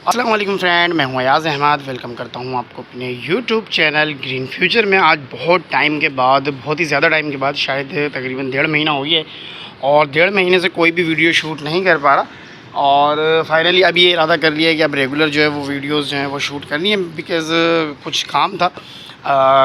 अस्सलाम वालेकुम फ्रेंड, मैं हूं अयाज़ अहमद। वेलकम करता हूं आपको अपने यूट्यूब चैनल ग्रीन फ्यूचर में। आज बहुत टाइम के बाद, बहुत ही ज़्यादा टाइम के बाद, शायद तकरीबन 1.5 महीना हो गया है और 1.5 महीने से कोई भी वीडियो शूट नहीं कर पा रहा। और फाइनली अब ये इरादा कर लिया है कि अब रेगुलर जो है वो वीडियोज़ जो हैं वो शूट करनी है, बिकॉज़ कुछ काम था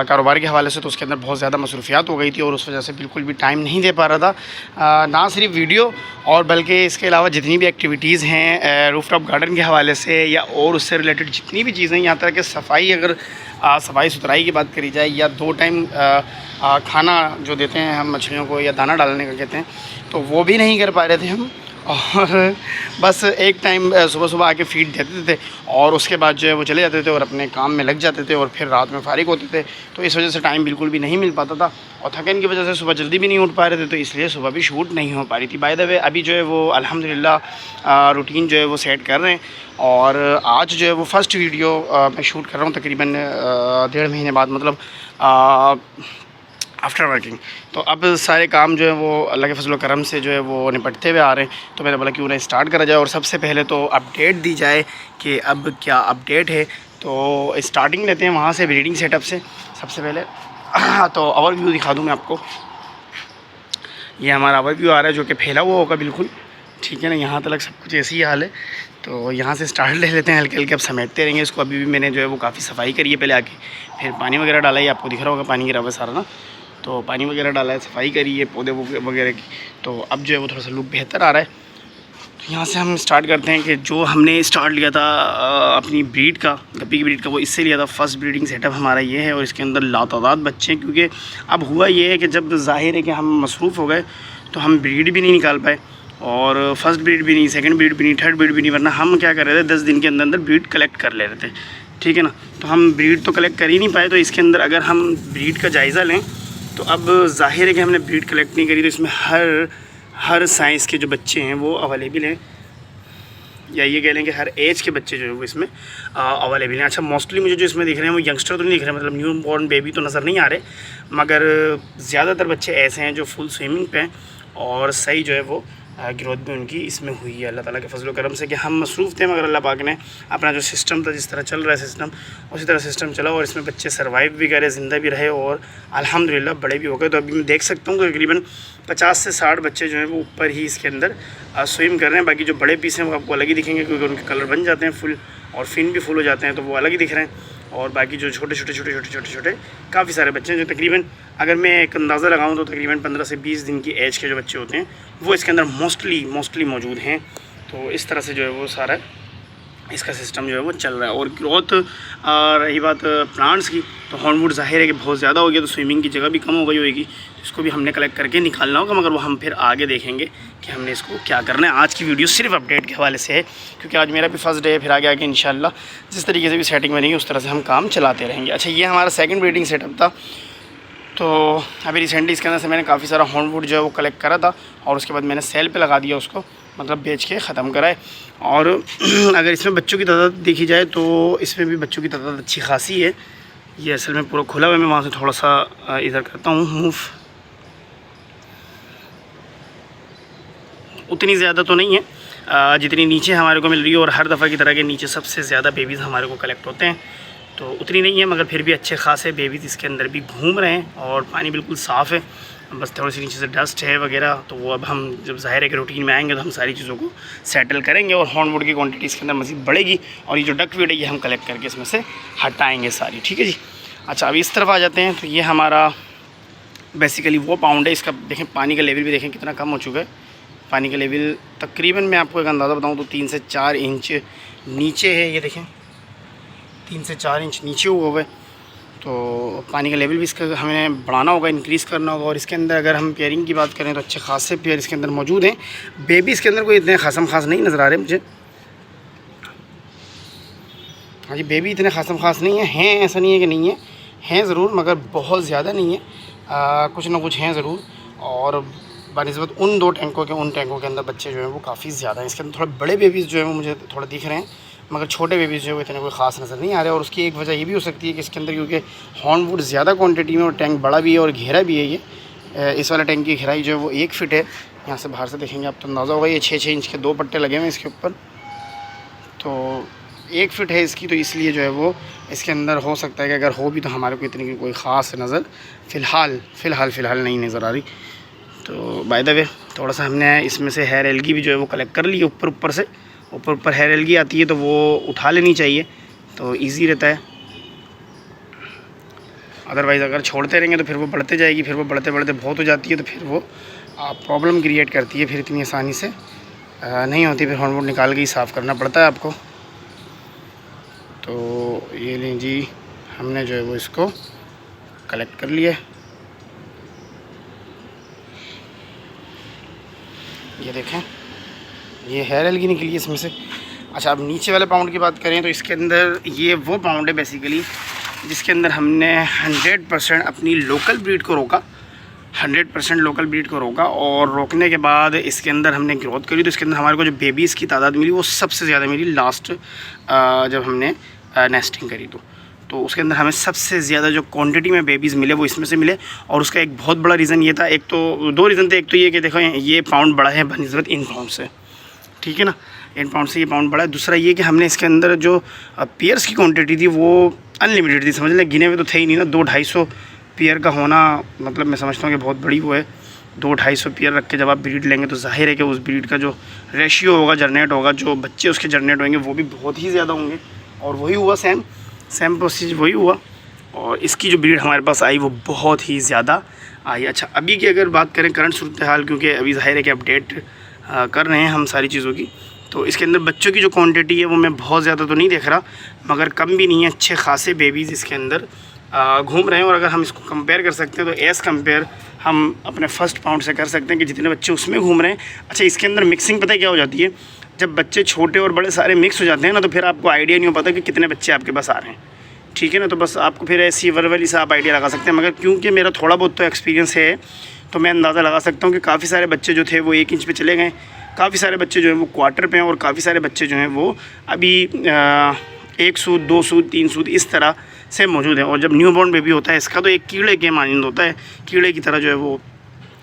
कारोबार के हवाले से, तो उसके अंदर बहुत ज़्यादा मसरूफियात हो गई थी और उस वजह से बिल्कुल भी टाइम नहीं दे पा रहा था। ना सिर्फ वीडियो और बल्कि इसके अलावा जितनी भी एक्टिविटीज़ हैं रूफटॉप गार्डन के हवाले से या और उससे रिलेटेड जितनी भी चीज़ें, यहाँ तक कि सफाई, अगर सफाई सुथराई की बात करी जाए या 2 टाइम खाना जो देते हैं हम मछलियों को या दाना डालने का कहते हैं, तो वो भी नहीं कर पा रहे थे हम। और बस एक टाइम सुबह सुबह आके फीड देते थे और उसके बाद जो है वो चले जाते थे और अपने काम में लग जाते थे और फिर रात में फ़ारिग होते थे। तो इस वजह से टाइम बिल्कुल भी नहीं मिल पाता था और थकन की वजह से सुबह जल्दी भी नहीं उठ पा रहे थे, तो इसलिए सुबह भी शूट नहीं हो पा रही थी। बाय द वे अभी जो है वो अल्हम्दुलिल्लाह रूटीन जो है वो सेट कर रहे हैं और आज जो है वो फ़र्स्ट वीडियो मैं शूट कर रहा हूँ तकरीबन 1.5 महीने बाद, मतलब आफ्टर वर्किंग। तो अब सारे काम जो है वो अल्लाह के फजल करम से जो है वो निपटते हुए आ रहे हैं, तो मैंने बोला क्यों ना स्टार्ट करा जाए और सबसे पहले तो अपडेट दी जाए कि अब क्या अपडेट है। तो स्टार्टिंग लेते हैं वहाँ से, ब्रीडिंग सेटअप से सबसे पहले। तो ओवरव्यू दिखा दूँ मैं आपको। ये हमारा ओवरव्यू आ रहा है जो कि फैला हुआ होगा बिल्कुल, ठीक है ना। यहाँ तक सब कुछ ऐसी ही हाल है। तो यहाँ से स्टार्ट ले लेते हैं, हल्के हल्के अब समेटते रहेंगे इसको। अभी भी मैंने जो है वो काफ़ी सफाई करी है पहले आके, फिर पानी वगैरह डाला है, आपको दिख रहा होगा पानी गिरा हुआ सारा ना। तो पानी वगैरह डाला है, सफाई करी है पौधे वगैरह की। तो अब जो है वो थोड़ा सा लुक बेहतर आ रहा है। तो यहाँ से हम स्टार्ट करते हैं कि जो हमने स्टार्ट लिया था अपनी ब्रीड का, गप्पी की ब्रीड का, वो इससे लिया था। फर्स्ट ब्रीडिंग सेटअप हमारा ये है और इसके अंदर लातादाद बच्चे हैं, क्योंकि अब हुआ ये है कि जब ज़ाहिर है कि हम मसरूफ़ हो गए तो हम ब्रीड भी नहीं निकाल पाए और फर्स्ट ब्रीड भी नहीं, सेकंड ब्रीड भी नहीं, थर्ड ब्रीड भी नहीं। वरना हम क्या कर रहे थे, 10 दिन के अंदर अंदर ब्रीड कलेक्ट कर ले रहे थे, ठीक है ना। तो हम ब्रीड तो कलेक्ट कर ही नहीं पाए। तो इसके अंदर अगर हम ब्रीड का जायज़ा लें तो अब ज़ाहिर है कि हमने ब्रीड कलेक्ट नहीं करी, तो इसमें हर साइज़ के जो बच्चे हैं वो अवेलेबल हैं, या ये कह लें कि हर एज के बच्चे जो है वो इसमें अवेलेबल हैं। अच्छा, मोस्टली मुझे जो इसमें दिख रहे हैं वो यंगस्टर तो नहीं दिख रहे, मतलब न्यू बॉर्न बेबी तो नज़र नहीं आ रहे, मगर ज़्यादातर बच्चे ऐसे हैं जो फुल स्विमिंग पे हैं और सही जो है वो ग्रोथ भी उनकी इसमें हुई है अल्लाह ताला के फजल करम से। कि हम मसरूफ़ थे मगर अल्लाह पाक ने अपना जो सिस्टम था, जिस तरह चल रहा है सिस्टम, उसी तरह सिस्टम चला और इसमें बच्चे सर्वाइव भी करे, ज़िंदा भी रहे और अल्हम्दुलिल्लाह बड़े भी हो गए। तो अभी मैं देख सकता हूँ कि तकरीबन 50 से 60 बच्चे जो हैं वो ऊपर ही इसके अंदर स्विम कर रहे हैं। बाकी जो बड़े पीस हैं वो आपको अलग ही दिखेंगे, क्योंकि उनके कलर बन जाते हैं फुल और फिन भी फुल हो जाते हैं, तो वो अलग ही दिख रहे हैं। और बाकी जो छोटे छोटे काफ़ी सारे बच्चे हैं, जो तकरीबन अगर मैं एक अंदाज़ा लगाऊं तो तकरीबन 15 से 20 दिन की एज के जो बच्चे होते हैं वो इसके अंदर मोस्टली मौजूद हैं। तो इस तरह से जो है वो सारा इसका सिस्टम जो है वो चल रहा है। और ग्रोथ रही बात प्लांट्स की, तो हॉर्नवुड ज़ाहिर है कि बहुत ज़्यादा हो गया, तो स्विमिंग की जगह भी कम हो गई होगी, तो इसको भी हमने कलेक्ट करके निकालना होगा, मगर वो हम फिर आगे देखेंगे कि हमने इसको क्या करना है। आज की वीडियो सिर्फ अपडेट के हवाले से है, क्योंकि आज मेरा भी फर्स्ट डे है, फिर आगे इंशाल्लाह जिस तरीके से भी सेटिंग बनेगी उस तरह से हम काम चलाते रहेंगे। अच्छा, ये हमारा सेकेंड ब्रीडिंग सेटअप था। तो अभी रिसेंटली इसके अंदर से मैंने काफ़ी सारा हॉर्नवुड जो है वो कलेक्ट करा था और उसके बाद मैंने सेल पे लगा दिया उसको, मतलब बेच के ख़त्म कराए। और अगर इसमें बच्चों की तादाद देखी जाए तो इसमें भी बच्चों की तादाद अच्छी खासी है। ये असल में पूरा खुला हुआ है, मैं वहाँ से थोड़ा सा इधर करता हूँ मूव। उतनी ज़्यादा तो नहीं है जितनी नीचे हमारे को मिल रही है, और हर दफ़ा की तरह के नीचे सबसे ज़्यादा बेबीज़ हमारे को कलेक्ट होते हैं, तो उतनी नहीं है, मगर फिर भी अच्छे खासे बेबीज़ इसके अंदर भी घूम रहे हैं और पानी बिल्कुल साफ़ है। बस थोड़ी सी नीचे से डस्ट है वगैरह, तो वो अब हम जब ज़ाहिर है कि रूटीन में आएंगे तो हम सारी चीज़ों को सेटल करेंगे और हॉर्नवुड की क्वांटिटी इसके अंदर मज़ीद बढ़ेगी और ये जो डकवीड है ये हम कलेक्ट करके इसमें से हटाएँगे सारी, ठीक है जी। अच्छा, अभी इस तरफ आ जाते हैं। तो ये हमारा बेसिकली वो पाउंड है। इसका देखें पानी का लेवल भी देखें कितना कम हो चुका है। पानी का लेवल तकरीबन मैं आपको एक अंदाज़ा बताऊँ तो 3 से 4 इंच नीचे है। ये देखें 3 से 4 इंच नीचे हुआ है। तो पानी का लेवल भी इसका हमें बढ़ाना होगा, इंक्रीज़ करना होगा। और इसके अंदर अगर हम पेयरिंग की बात करें तो अच्छे खासे पेयर इसके अंदर मौजूद हैं। बेबी इसके अंदर कोई इतने खास नहीं नज़र आ रहे मुझे। हाँ जी, बेबी इतने खास नहीं हैं, ऐसा नहीं है कि नहीं हैं ज़रूर, मगर बहुत ज़्यादा नहीं है, कुछ ना कुछ हैं ज़रूर। और बनिस्बत उन 2 टैंकों के अंदर बच्चे जो हैं वो काफ़ी ज़्यादा हैं। इसके अंदर थोड़े बड़े बेबीज़ जो हैं वो मुझे थोड़ा दिख रहे हैं, मगर छोटे बेबीज़ जो है वो इतने कोई ख़ास नज़र नहीं आ रहे। और उसकी एक वजह ये भी हो सकती है कि इसके अंदर क्योंकि हॉर्नवुड ज़्यादा क्वांटिटी में और टैंक बड़ा भी है और घेरा भी है। ये इस वाला टैंक की गहराई जो है वो 1 फीट है। यहाँ से बाहर से देखेंगे आप तो अंदाज़ा होगा। ये 6-6 इंच के 2 पट्टे लगे हुए हैं इसके ऊपर। तो 1 फीट है इसकी, तो इसलिए जो है वो इसके अंदर हो सकता है कि अगर हो भी तो हमारे को इतनी कोई ख़ास नज़र फ़िलहाल नहीं नज़र आ रही। तो बाय द वे थोड़ा सा हमने इसमें से हेयर एलगी भी जो है वो कलेक्ट कर ली। ऊपर से ऊपर हेयर एलगी आती है तो वो उठा लेनी चाहिए, तो ईजी रहता है। अदरवाइज़ अगर छोड़ते रहेंगे तो फिर वो बढ़ते जाएगी, फिर वो बढ़ते बहुत हो जाती है, तो फिर वो प्रॉब्लम क्रिएट करती है, फिर इतनी आसानी से नहीं होती, फिर हॉर्नवुड निकाल के ही साफ़ करना पड़ता है आपको। तो ये लें जी, हमने जो है वो इसको कलेक्ट कर लिया। ये देखें, ये हेयर एलगी निकली है इसमें से। अच्छा, अब नीचे वाले पाउंड की बात करें तो इसके अंदर ये वो पाउंड है बेसिकली जिसके अंदर हमने 100% अपनी लोकल ब्रीड को रोका, 100% लोकल ब्रीड को रोका। और रोकने के बाद इसके अंदर हमने ग्रोथ करी, तो इसके अंदर हमारे को जो बेबीज़ की तादाद मिली वो सबसे ज़्यादा मिली लास्ट जब हमने नेस्टिंग करी तो उसके अंदर हमें सबसे ज़्यादा जो क्वांटिटी में बेबीज़ मिले वो इसमें से मिले। और उसका एक बहुत बड़ा रीज़न ये था, एक तो 2 रीज़न थे। एक तो ये कि देखो ये पाउंड बड़ा है बनिस्बत इन पाउंड से, ठीक है ना, इन पाउंड से ये पाउंड बड़ा है। दूसरा ये कि हमने इसके अंदर जो पेयर्स की क्वांटिटी थी वो अनलिमिटेड थी, समझ लें, गिने हुए तो थे ही नहीं ना। 200-250 पेयर का होना मतलब मैं समझता हूँ कि बहुत बड़ी वो है। 200-250 पेयर रख के जब आप ब्रीड लेंगे तो जाहिर है कि उस ब्रीड का जो रेशियो होगा, जनरेट होगा, जो बच्चे उसके जनरेट होंगे वो भी बहुत ही ज़्यादा होंगे। और वही हुआ, सेम प्रोसेस वही हुआ। और इसकी जो ब्रीड हमारे पास आई वो बहुत ही ज़्यादा आई। अच्छा, अभी की अगर बात करें करंट सूरत हाल, क्योंकि अभी ज़ाहिर है कि अपडेट कर रहे हैं हम सारी चीज़ों की, तो इसके अंदर बच्चों की जो क्वांटिटी है वो मैं बहुत ज़्यादा तो नहीं देख रहा, मगर कम भी नहीं है। अच्छे खासे बेबीज़ इसके अंदर घूम रहे हैं। और अगर हम इसको कंपेयर कर सकते हैं तो एज़ कंपेयर हम अपने फर्स्ट पाउंड से कर सकते हैं कि जितने बच्चे उसमें घूम रहे हैं। अच्छा, इसके अंदर मिक्सिंग पता है क्या हो जाती है, जब बच्चे छोटे और बड़े सारे मिक्स हो जाते हैं ना, तो फिर आपको आइडिया नहीं हो पाता कि कितने बच्चे आपके पास आ रहे हैं, ठीक है ना। तो बस आपको फिर ऐसी वर्बली से आप आइडिया लगा सकते हैं। मगर क्योंकि मेरा थोड़ा बहुत तो एक्सपीरियंस है, तो मैं अंदाज़ा लगा सकता हूँ कि काफ़ी सारे बच्चे जो थे वो 1 इंच पे चले गए, काफ़ी सारे बच्चे जो हैं वो क्वार्टर पे हैं, और काफ़ी सारे बच्चे जो हैं वो अभी 1 सूत 2 सूत 3 सूत इस तरह से मौजूद हैं। और जब न्यू बॉर्न बेबी होता है इसका तो एक कीड़े के मानंद होता है, कीड़े की तरह जो है वो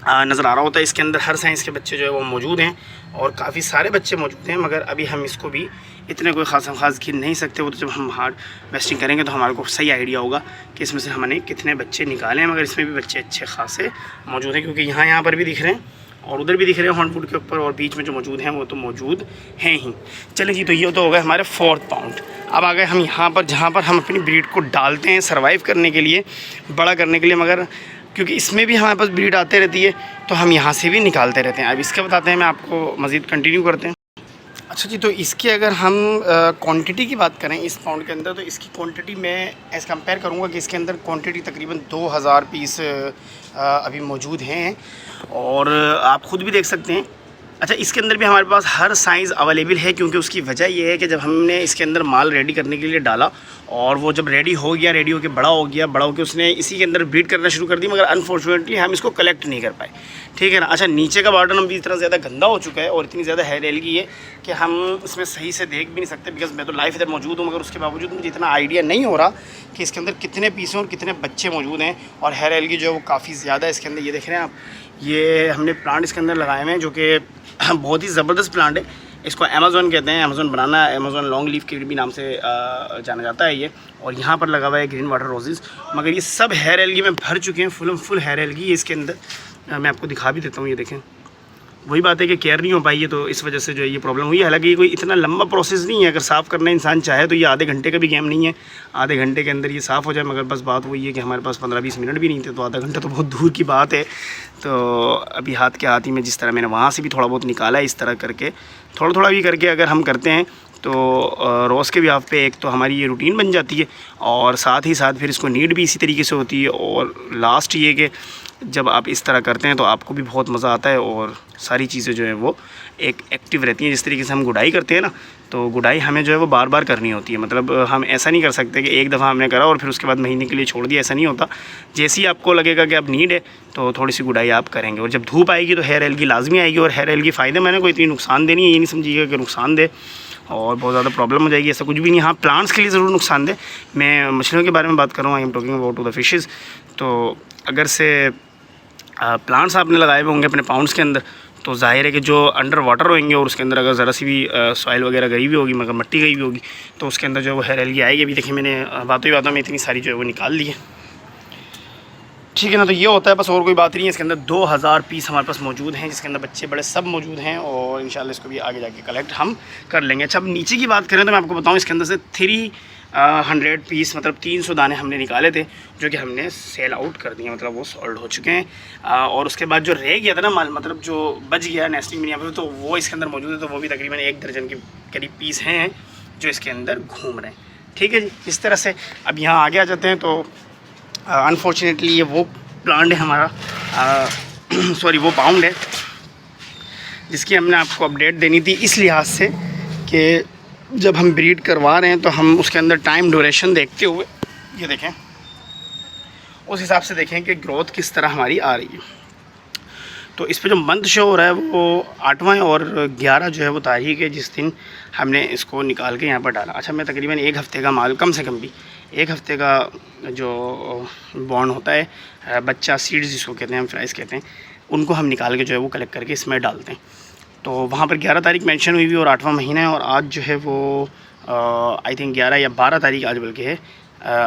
नज़र आ रहा होता है। इसके अंदर हर साइज़ के बच्चे जो है वो मौजूद हैं और काफ़ी सारे बच्चे मौजूद हैं। मगर अभी हम इसको भी इतने कोई ख़ास गिन नहीं सकते, वो तो जब हम हार्ड वेस्टिंग करेंगे तो हमारे को सही आइडिया होगा कि इसमें से हमने कितने बच्चे निकाले हैं। मगर इसमें भी बच्चे अच्छे खासे मौजूद हैं, क्योंकि यहाँ पर भी दिख रहे हैं और उधर भी दिख रहे हैं हॉर्नवुड के ऊपर, और बीच में जो मौजूद हैं वो तो मौजूद हैं ही। चलें जी, तो ये तो हो गए हमारे 4th पाउंड। अब आ गए हम यहाँ पर जहाँ पर हम अपनी ब्रीड को डालते हैं सर्वाइव करने के लिए, बड़ा करने के लिए। मगर क्योंकि इसमें भी हमारे पास ब्रीड आते रहती है तो हम यहाँ से भी निकालते रहते हैं। अब इसके बताते हैं, मैं आपको मज़ीद कंटिन्यू करते हैं। अच्छा जी, तो इसकी अगर हम क्वांटिटी की बात करें इस पाउंड के अंदर, तो इसकी क्वांटिटी मैं एज़ कंपेयर करूँगा कि इसके अंदर क्वांटिटी तकरीबन 2000 पीस अभी मौजूद हैं, और आप ख़ुद भी देख सकते हैं। अच्छा, इसके अंदर भी हमारे पास हर साइज़ अवेलेबल है, क्योंकि उसकी वजह यह है कि जब हमने इसके अंदर माल रेडी करने के लिए डाला और वो जब रेडी हो गया, रेडी होकर बड़ा हो गया उसने इसी के अंदर ब्रीड करना शुरू कर दी। मगर अनफॉर्चुनेटली हम इसको कलेक्ट नहीं कर पाए, ठीक है ना। अच्छा, नीचे का बॉटम भी इतना ज़्यादा गंदा हो चुका है और इतनी ज़्यादा हेयर एलगी है कि हम इसमें सही से देख भी नहीं सकते, बिकॉज मैं तो लाइव इधर मौजूद हूँ। मगर उसके बावजूद मुझे इतना आइडिया नहीं हो रहा कि इसके अंदर कितने पीस हैं और कितने बच्चे मौजूद हैं। और हेयर एलगी जो है वो काफ़ी ज़्यादा है इसके अंदर। ये देख रहे हैं आप, ये हमने प्लांट इसके अंदर लगाए हुए हैं जो कि बहुत ही ज़बरदस्त प्लांट है। इसको अमेज़न कहते हैं, अमेज़न बनाना, अमेज़न लॉन्ग लीफ के भी नाम से जाना जाता है ये। और यहाँ पर लगा हुआ है ग्रीन वाटर रोजेज़। मगर ये सब हेयर एलगी में भर चुके हैं, फुल हेयर एलगी है इसके अंदर। मैं आपको दिखा भी देता हूँ, ये देखें। वही बात है कि केयर नहीं हो पाई है, तो इस वजह से जो है ये प्रॉब्लम हुई है। हालांकि ये कोई इतना लंबा प्रोसेस नहीं है, अगर साफ़ करना इंसान चाहे तो ये आधे घंटे का भी गेम नहीं है, आधे घंटे के अंदर ये साफ़ हो जाए। मगर बस बात वही है कि हमारे पास 15-20 मिनट भी नहीं थे, तो आधा घंटा तो बहुत दूर की बात है। तो अभी हाथ के हाथ ही में जिस तरह मैंने वहाँ से भी थोड़ा बहुत निकाला है, इस तरह करके थोड़ा भी करके अगर हम करते हैं तो रोज़ के बिहाफ पे एक तो हमारी ये रूटीन बन जाती है, और साथ ही साथ फिर इसको नीड भी इसी तरीके से होती है। और लास्ट ये कि जब आप इस तरह करते हैं तो आपको भी बहुत मज़ा आता है और सारी चीज़ें जो है वो एक एक्टिव रहती हैं। जिस तरीके से हम गुडाई करते हैं ना, तो गुडाई हमें जो है वो बार बार करनी होती है। मतलब हम ऐसा नहीं कर सकते कि एक दफ़ा हमने करा और फिर उसके बाद महीने के लिए छोड़ दिया, ऐसा नहीं होता। जैसे ही आपको लगेगा कि अब नीड है तो थोड़ी सी गुडाई आप करेंगे। और जब धूप आएगी तो हेयर एलगी लाजमी आएगी, और हेयर एलगी फ़ायदे मैंने कोई इतनी नुकसान देनी है, ये नहीं समझिएगा कि नुकसान दे और बहुत ज़्यादा प्रॉब्लम हो जाएगी, ऐसा कुछ भी नहीं। हाँ, प्लांट्स के लिए ज़रूर नुकसान दे। मैं मछलियों के बारे में बात कर रहा हूँ, I am talking about to the fishes. तो अगर से प्लांट्स आपने लगाए हुए होंगे अपने पाउंड्स के अंदर, तो जाहिर है कि जो अंडर वाटर होंगे और उसके अंदर अगर ज़रा सी भी सॉइल वगैरह गई हुई होगी, मगर मिट्टी गई हुई होगी, तो उसके अंदर जो है वो हेयर एलगी आएगी। अभी देखिए मैंने बातों ही बातों में इतनी सारी जो है वो निकाल ली है, ठीक है ना। तो ये होता है, बस और कोई बात नहीं है। इसके अंदर 2000 पीस हमारे पास मौजूद हैं, जिसके अंदर बच्चे बड़े सब मौजूद हैं और इंशाल्लाह इसको भी आगे जाके कलेक्ट हम कर लेंगे। अच्छा, अब नीचे की बात करें तो मैं आपको बताऊं, इसके अंदर से 300 पीस मतलब 300 दाने हमने निकाले थे, जो कि हमने सेल आउट कर दिए, मतलब वो सोल्ड हो चुके हैं। और उसके बाद जो रह गया था ना माल, मतलब जो बच गया नेस्टिंग में यहाँ पर, तो वो इसके अंदर मौजूद है। तो वो भी तकरीबन 1 दर्जन के करीब पीस हैं जो इसके अंदर घूम रहे हैं, ठीक है जी। इस तरह से अब यहाँ आगे आ जाते हैं। तो अनफॉर्चुनेटली ये वो प्लांट है हमारा, सॉरी वो पाउंड है, जिसकी हमने आपको अपडेट देनी थी इस लिहाज से कि जब हम ब्रीड करवा रहे हैं तो हम उसके अंदर टाइम ड्यूरेशन देखते हुए ये देखें, उस हिसाब से देखें कि ग्रोथ किस तरह हमारी आ रही है। तो इस पे जो मंथ शो हो रहा है वो 8वां और 11 जो है वो तारीख है, जिस दिन हमने इसको निकाल के यहाँ पर डाला। अच्छा, मैं तकरीबन 1 हफ़्ते का माल, कम से कम भी 1 हफ़्ते का जो बॉन्ड होता है, बच्चा सीड्स जिसको कहते हैं, हम फ्राइज़ कहते हैं, उनको हम निकाल के जो है वो कलेक्ट करके इसमें डालते हैं। तो वहाँ पर 11 तारीख मेंशन हुई हुई और 8वां महीना है, और आज जो है वो आई थिंक 11 या 12 तारीख आज बल्कि है,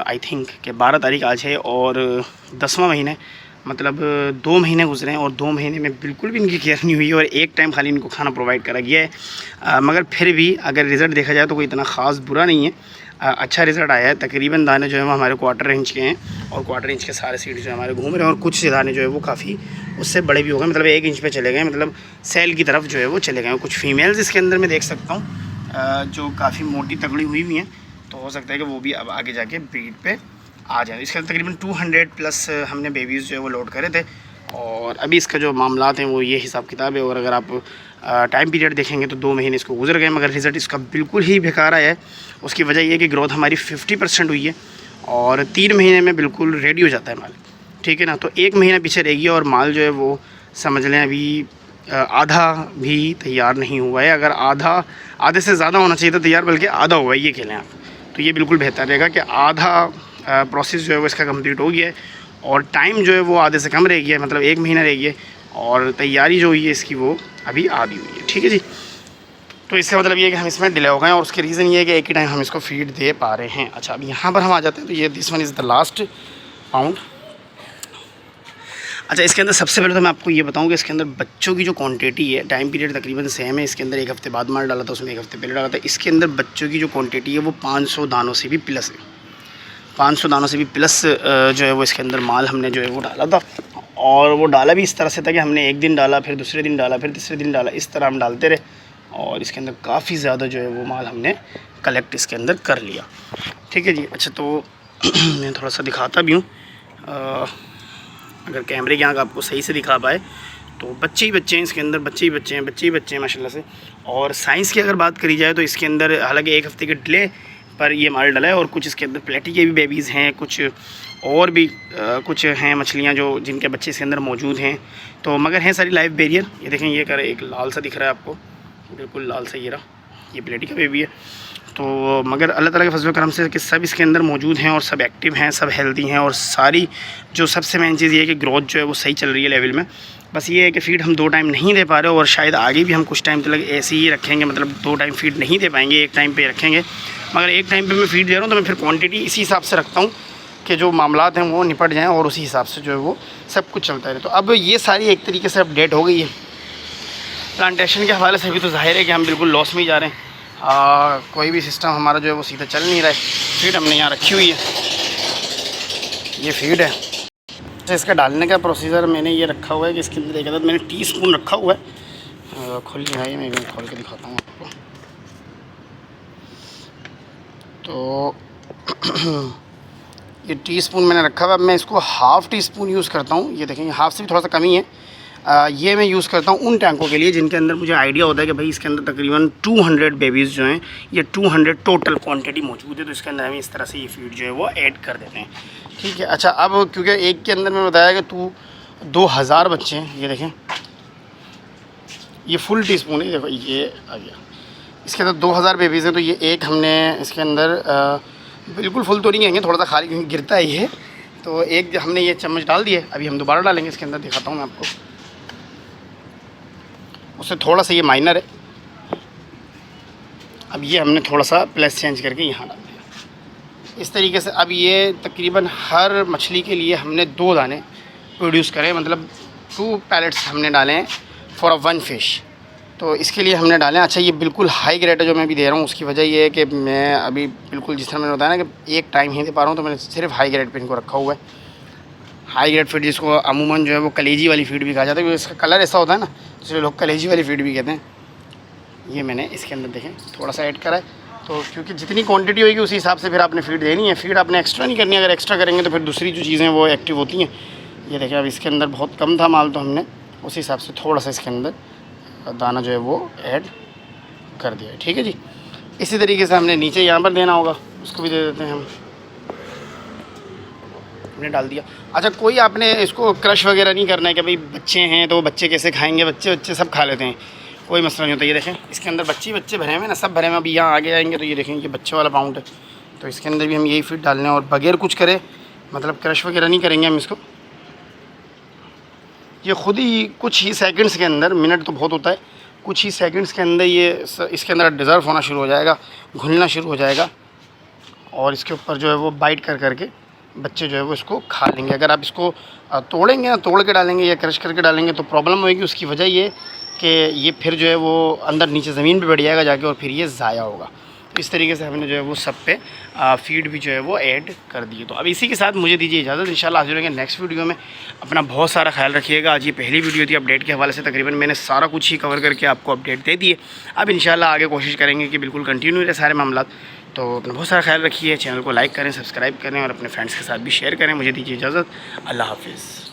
आई थिंक कि 12 तारीख आज है, और 10वां महीना है। मतलब 2 महीने गुजरे हैं और 2 महीने में बिल्कुल भी इनकी केयर नहीं हुई है और एक टाइम खाली इनको खाना प्रोवाइड करा गया है। मगर फिर भी अगर रिज़ल्ट देखा जाए तो कोई इतना ख़ास बुरा नहीं है, अच्छा रिज़ल्ट आया है। तकरीबन दाने जो है वो हमारे 1/4 इंच के हैं और 1/4 इंच के सारे सीड्स जो हमारे घूम रहे हैं, और कुछ दाने जो है वो काफ़ी उससे बड़े भी हो गए, मतलब 1 इंच पे चले गए, मतलब सेल की तरफ जो है वो चले गए। कुछ फीमेल्स इसके अंदर मैं देख सकता हूँ जो काफ़ी मोटी तगड़ी हुई हुई हैं, तो हो सकता है कि वो भी अब आगे जाके ब्रीड पे आ जाए। इसके अंदर तकरीबन 200 प्लस हमने बेबीज़ जो है वो लोड करे थे, और अभी इसका जो मामलात हैं वो ये हिसाब किताब है। और अगर आप टाइम पीरियड देखेंगे तो 2 महीने इसको गुजर गए, मगर रिज़ल्ट इसका बिल्कुल ही बेकार आया है। उसकी वजह ये है कि ग्रोथ हमारी 50% हुई है और 3 महीने में बिल्कुल रेडी हो जाता है माल, ठीक है ना। तो 1 महीना पीछे रहेगी और माल जो है वो समझ लें अभी आधा भी तैयार नहीं हुआ है। अगर आधे से ज़्यादा होना चाहिए था तैयार, बल्कि आधा हुआ है ये खेलें आप, तो ये बिल्कुल बेहतर रहेगा कि आधा प्रोसेस जो है वो इसका कंप्लीट हो गया है और टाइम जो है वो आधे से कम रह गया है, मतलब 1 महीना रह गया है, और तैयारी जो हुई है इसकी वो अभी आधी हुई है, ठीक है जी। तो इसका मतलब ये है कि हम इसमें डिले हो गए हैं, और उसके रीज़न ये है कि एक ही टाइम हम इसको फीड दे पा रहे हैं। अच्छा, अब यहाँ पर हम आ जाते हैं। तो ये this one is the last pound. अच्छा, इसके अंदर सबसे पहले तो मैं आपको ये बताऊं कि इसके अंदर बच्चों की जो क्वांटिटी है, टाइम पीरियड तकरीबन सेम है। इसके अंदर 1 हफ़्ते बाद माल डाला था, उसमें 1 हफ़्ते पहले डाला था। इसके अंदर बच्चों की जो क्वांटिटी है वो 500 दानों से भी प्लस है। 500 दानों से भी प्लस जो है वो इसके अंदर माल हमने जो है वो डाला था, और वो डाला भी इस तरह से था कि हमने एक दिन डाला, फिर दूसरे दिन डाला, फिर तीसरे दिन डाला, इस तरह हम डालते रहे, और इसके अंदर काफ़ी ज़्यादा जो है वो माल हमने कलेक्ट इसके अंदर कर लिया, ठीक है जी। अच्छा, तो मैं थोड़ा सा दिखाता भी हूँ, अगर कैमरे की आँख आपको सही से दिखा पाए तो बच्चे ही बच्चे हैं इसके अंदर, बच्चे ही बच्चे हैं माशाल्लाह से। और साइज़ की अगर बात करी जाए तो इसके अंदर हालांकि 1 हफ़्ते के डिले पर ये माल डला है, और कुछ इसके अंदर प्लेटी के भी बेबीज़ हैं, कुछ और भी कुछ हैं मछलियाँ जो जिनके बच्चे इसके अंदर मौजूद हैं, तो मगर हैं सारी लाइव बैरियर। ये देखें, ये कर एक लाल सा दिख रहा है आपको, बिल्कुल लाल सा, ये रहा, ये प्लेटी का बेबी है। तो मगर अल्लाह ताला के फजल करम से कि सब इसके अंदर मौजूद हैं और सब एक्टिव हैं, सब हेल्दी हैं, और सारी जो सबसे मेन चीज़ ये है कि ग्रोथ जो है वो सही चल रही है लेवल में। बस ये है कि फ़ीड हम 2 टाइम नहीं दे पा रहे, और शायद आगे भी हम कुछ टाइम तक ऐसे ही रखेंगे, मतलब 2 टाइम फ़ीड नहीं दे पाएंगे, 1 टाइम पे रखेंगे। मगर 1 टाइम पे मैं फ़ीड दे रहा हूँ तो मैं फिर क्वांटिटी इसी हिसाब से रखता हूँ कि जो मामलात हैं वो निपट जाएँ, और उसी हिसाब से जो है वो सब कुछ चलता रहे। तो अब ये सारी एक तरीके से अपडेट हो गई है प्लांटेशन के हवाले से। अभी तो जाहिर है कि हम बिल्कुल लॉस में ही जा रहे हैं, कोई भी सिस्टम हमारा जो है वो सीधा चल नहीं रहा है। फीड हमने यहाँ रखी हुई है, ये फीड है। अच्छा, इसका डालने का प्रोसीजर मैंने ये रखा हुआ है कि इसके अंदर एक अदद मैंने टीस्पून रखा हुआ है, खुल नहीं है, मैं खोल के दिखाता हूँ आपको। तो ये टीस्पून मैंने रखा हुआ है। अब मैं इसको हाफ़ टीस्पून यूज़ करता हूँ, ये देखेंगे हाफ़ से भी थोड़ा सा कम ही है। ये मैं यूज़ करता हूँ उन टैंकों के लिए जिनके अंदर मुझे आइडिया होता है कि भाई इसके अंदर तकरीबन 200 बेबीज़ जो हैं, ये 200 टोटल क्वांटिटी मौजूद है, तो इसके अंदर हम इस तरह से ये फीड जो है वो ऐड कर देते हैं, ठीक है। अच्छा, अब क्योंकि एक के अंदर मैं बताया कि 2000 बच्चे हैं, ये देखें, ये फुल टीस्पून है, देखो ये आ गया। इसके अंदर 2000 बेबीज़ हैं, तो ये एक हमने इसके अंदर बिल्कुल फुल तो नहीं कहेंगे, थोड़ा सा खाली क्योंकि गिरता है ये, तो एक हमने ये चम्मच डाल दिए। अभी हम दोबारा डालेंगे इसके अंदर, दिखाता हूँ मैं आपको। उससे थोड़ा सा ये माइनर है। अब ये हमने थोड़ा सा प्लस चेंज करके यहाँ डाल दिया इस तरीके से। अब ये तकरीबन हर मछली के लिए हमने 2 दाने प्रोड्यूस करें, मतलब 2 पैलेट्स हमने डाले हैं फॉर 1 फ़िश। तो इसके लिए हमने डाले हैं। अच्छा, ये बिल्कुल हाई ग्रेड है जो मैं अभी दे रहा हूँ, उसकी वजह ये है कि मैं अभी बिल्कुल जिस तरह मैंने बताया ना कि एक टाइम ही दे पा रहा हूँ, तो मैंने सिर्फ हाई ग्रेड पे इनको रखा हुआ है। हाई ग्रेड फीड जिसको अमूमन जो है वो कलेजी वाली फीड भी कहा जाता है, क्योंकि इसका कलर ऐसा होता है ना, इसलिए लोग कलेजी वाली फीड भी कहते हैं। ये मैंने इसके अंदर देखें थोड़ा सा ऐड करा है, तो क्योंकि जितनी क्वांटिटी होगी उसी हिसाब से फिर आपने फीड देनी है। फीड आपने एक्स्ट्रा नहीं करनी है, अगर एक्स्ट्रा करेंगे तो फिर दूसरी जो चीज़ें वो एक्टिव होती हैं। ये देखें अब इसके अंदर बहुत कम था माल, तो हमने उस हिसाब से थोड़ा सा इसके अंदर दाना जो है वो ऐड कर दिया है। ठीक है जी। इसी तरीके से हमने नीचे यहाँ पर देना होगा, उसको भी दे देते हैं हम। हमने डाल दिया। अच्छा, कोई आपने इसको क्रश वगैरह नहीं करना है कि भाई बच्चे हैं तो बच्चे कैसे खाएंगे, बच्चे सब खा लेते हैं, कोई मसला नहीं होता। ये देखें इसके अंदर बच्चे भरे हुए ना, सब भरे हुए। अभी यहाँ आगे आएंगे तो ये देखें ये बच्चे वाला पाउंड है, तो इसके अंदर भी हम यही फीड डालने हैं और बगैर कुछ करे, मतलब क्रश वगैरह नहीं करेंगे हम इसको। ये ख़ुद ही कुछ ही सेकंड्स के अंदर, मिनट तो बहुत होता है, कुछ ही सेकंड्स के अंदर ये इसके अंदर डिज़र्व होना शुरू हो जाएगा, घुलना शुरू हो जाएगा, और इसके ऊपर जो है वो बाइट कर करके बच्चे जो है वो इसको खा लेंगे। अगर आप इसको तोड़ेंगे ना, तोड़ के डालेंगे या क्रश करके डालेंगे तो प्रॉब्लम होगी। उसकी वजह ये कि ये फिर जो है वो अंदर नीचे ज़मीन पे बढ़ जाएगा जाके, और फिर ये ज़ाया होगा। तो इस तरीके से हमने जो है वो सब पे फीड भी जो है वो ऐड कर दिए। तो अब इसी के साथ मुझे दीजिए इजाज़त, इंशाल्लाह हाज़िर होंगे नेक्स्ट वीडियो में। अपना बहुत सारा ख्याल रखिएगा। आज ये पहली वीडियो थी अपडेट के हवाले से, तकरीबन मैंने सारा कुछ ही कवर करके आपको अपडेट दे दिए। अब इंशाल्लाह आगे कोशिश करेंगे कि बिल्कुल कंटिन्यू रहे सारे मामला। तो अपना बहुत सारा ख्याल रखिए, चैनल को लाइक करें, सब्सक्राइब करें और अपने फ्रेंड्स के साथ भी शेयर करें। मुझे दीजिए इजाज़त, अल्लाह हाफ़िज़।